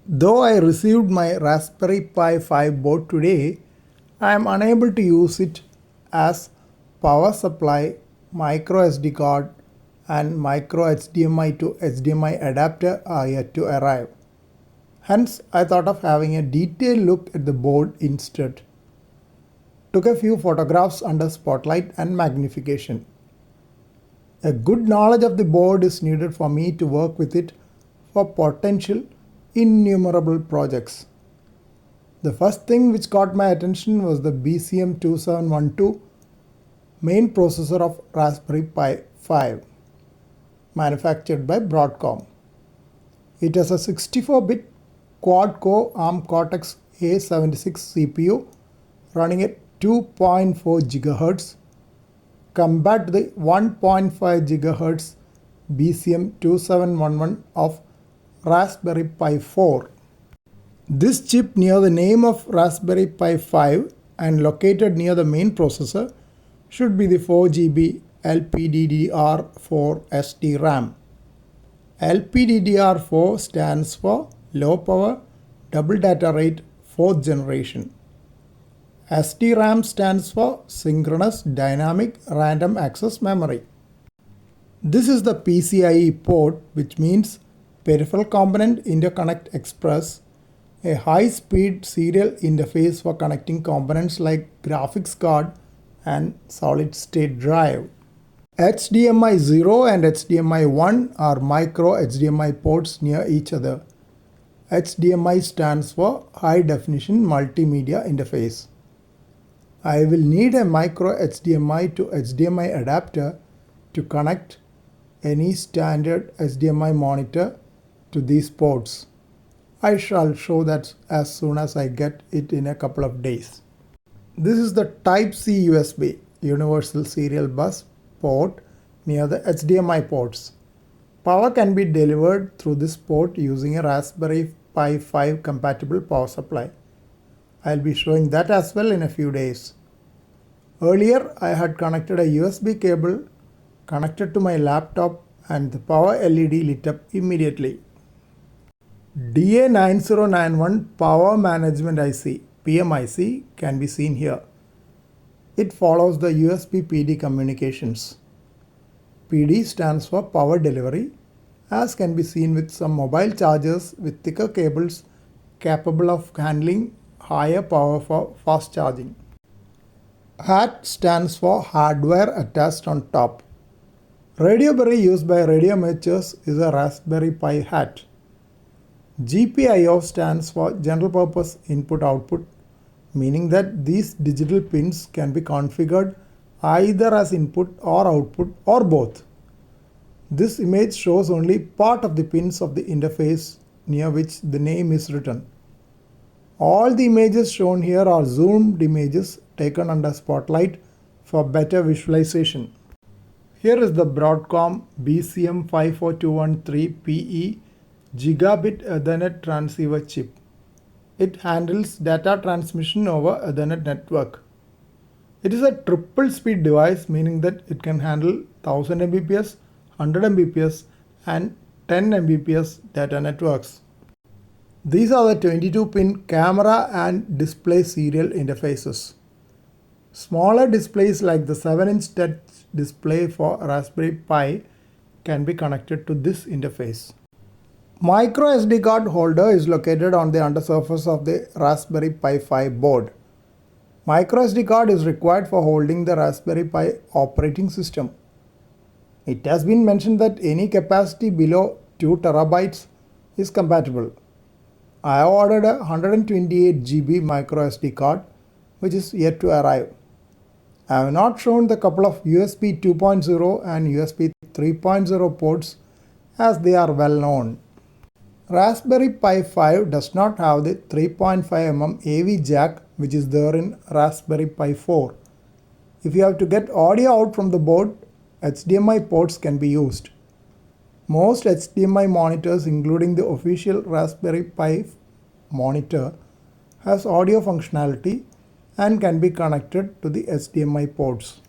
Though I received my Raspberry Pi 5 board today, I am unable to use it as power supply, micro SD card and micro HDMI to HDMI adapter are yet to arrive. Hence, I thought of having a detailed look at the board instead. Took a few photographs under spotlight and magnification. A good knowledge of the board is needed for me to work with it for potential innumerable projects. The first thing which caught my attention was the BCM2712 main processor of Raspberry Pi 5, manufactured by Broadcom. It has a 64-bit quad-core ARM Cortex-A76 CPU running at 2.4 GHz compared to the 1.5 GHz BCM2711 of Raspberry Pi 4. This chip near the name of Raspberry Pi 5 and located near the main processor should be the 4GB LPDDR4 SDRAM. LPDDR4 stands for Low Power Double Data Rate 4th Generation. SDRAM stands for Synchronous Dynamic Random Access Memory. This is the PCIe port, which means Peripheral Component Interconnect Express, a high-speed serial interface for connecting components like graphics card and solid-state drive. HDMI 0 and HDMI 1 are micro HDMI ports near each other. HDMI stands for High Definition Multimedia Interface. I will need a micro HDMI to HDMI adapter to connect any standard HDMI monitor to these ports. I shall show that as soon as I get it in a couple of days. This is the Type-C USB Universal Serial Bus port near the HDMI ports. Power can be delivered through this port using a Raspberry Pi 5 compatible power supply. I'll be showing that as well in a few days. Earlier, I had connected a USB cable connected to my laptop and the power LED lit up immediately. DA9091 Power Management IC PMIC can be seen here. It follows the USB PD communications. PD stands for power delivery, as can be seen with some mobile chargers with thicker cables capable of handling higher power for fast charging. HAT stands for hardware attached on top. Radioberry used by radio amateurs is a Raspberry Pi HAT. GPIO stands for General Purpose Input Output, meaning that these digital pins can be configured either as input or output or both. This image shows only part of the pins of the interface near which the name is written. All the images shown here are zoomed images taken under spotlight for better visualization. Here is the Broadcom BCM54213PE Gigabit Ethernet transceiver chip. It handles data transmission over Ethernet network. It is a triple speed device, meaning that it can handle 1000 Mbps, 100 Mbps and 10 Mbps data networks. These are the 22-pin camera and display serial interfaces. Smaller displays like the 7-inch touch display for Raspberry Pi can be connected to this interface. Micro SD card holder is located on the undersurface of the Raspberry Pi 5 board. Micro SD card is required for holding the Raspberry Pi operating system. It has been mentioned that any capacity below 2 terabytes is compatible. I have ordered a 128 GB micro SD card which is yet to arrive. I have not shown the couple of USB 2.0 and USB 3.0 ports as they are well known. Raspberry Pi 5 does not have the 3.5mm AV jack which is there in Raspberry Pi 4. If you have to get audio out from the board, HDMI ports can be used. Most HDMI monitors, including the official Raspberry Pi monitor, has audio functionality and can be connected to the HDMI ports.